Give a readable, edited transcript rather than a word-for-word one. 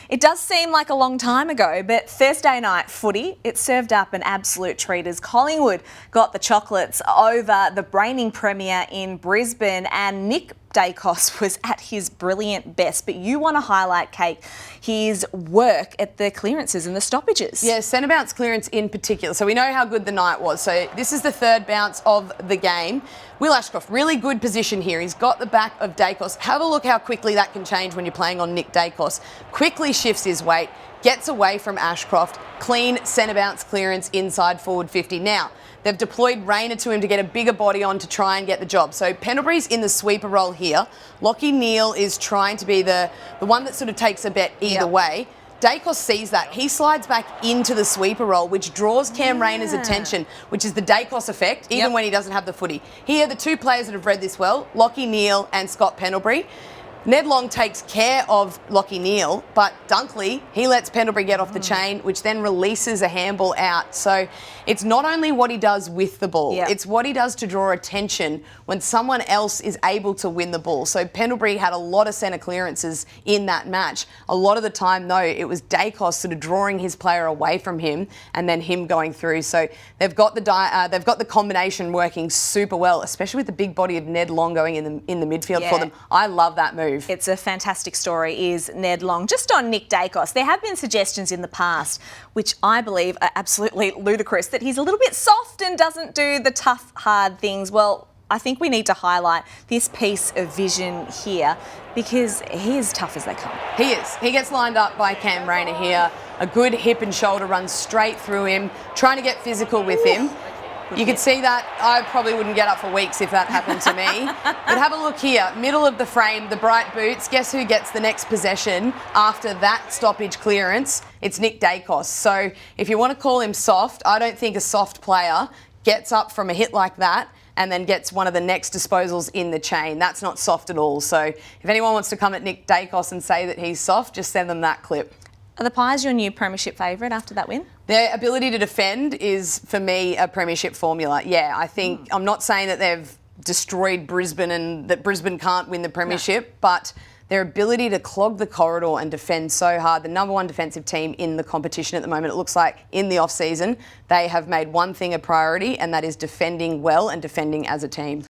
It does seem like a long time ago, but Thursday night footy, it served up an absolute treat as Collingwood got the chocolates over the reigning premier in Brisbane, and Nick Daicos was at his brilliant best. But you want to highlight, Kate, his work at the clearances and the stoppages. Yeah, centre bounce clearance in particular. So we know how good the night was. So this is the third bounce of the game. Will Ashcroft, really good position here. He's got the back of Daicos. Have a look how quickly that can change when you're playing on Nick Daicos. Quickly shifts his weight, gets away from Ashcroft. Clean centre bounce clearance inside forward 50. Now, they've deployed Rayner to him to get a bigger body on to try and get the job. So Pendlebury's in the sweeper role here. Lachie Neale is trying to be the one that sort of takes a bet either way. Daicos sees that. He slides back into the sweeper role, which draws Cam Rayner's attention, which is the Daicos effect, even when he doesn't have the footy. Here are the two players that have read this well, Lachie Neale and Scott Pendlebury. Ned Long takes care of Lachie Neale, but Dunkley, he lets Pendlebury get off the chain, which then releases a handball out. So it's not only what he does with the ball, it's what he does to draw attention when someone else is able to win the ball. So Pendlebury had a lot of centre clearances in that match. A lot of the time, though, it was Daicos sort of drawing his player away from him and then him going through. So they've got the combination working super well, especially with the big body of Ned Long going in the midfield for them. I love that move. It's a fantastic story, is Ned Long. Just on Nick Daicos, there have been suggestions in the past, which I believe are absolutely ludicrous, that he's a little bit soft and doesn't do the tough, hard things. Well, I think we need to highlight this piece of vision here because he is tough as they come. He is. He gets lined up by Cam Rayner here. A good hip and shoulder runs straight through him, trying to get physical with him. You could see that. I probably wouldn't get up for weeks if that happened to me. But have a look here. Middle of the frame, the bright boots. Guess who gets the next possession after that stoppage clearance? It's Nick Daicos. So if you want to call him soft, I don't think a soft player gets up from a hit like that and then gets one of the next disposals in the chain. That's not soft at all. So if anyone wants to come at Nick Daicos and say that he's soft, just send them that clip. Are the Pies your new premiership favourite after that win? Their ability to defend is, for me, a premiership formula. Yeah, I think, I'm not saying that they've destroyed Brisbane and that Brisbane can't win the premiership, but their ability to clog the corridor and defend so hard, the number one defensive team in the competition at the moment, it looks like in the off-season, they have made one thing a priority, and that is defending well and defending as a team.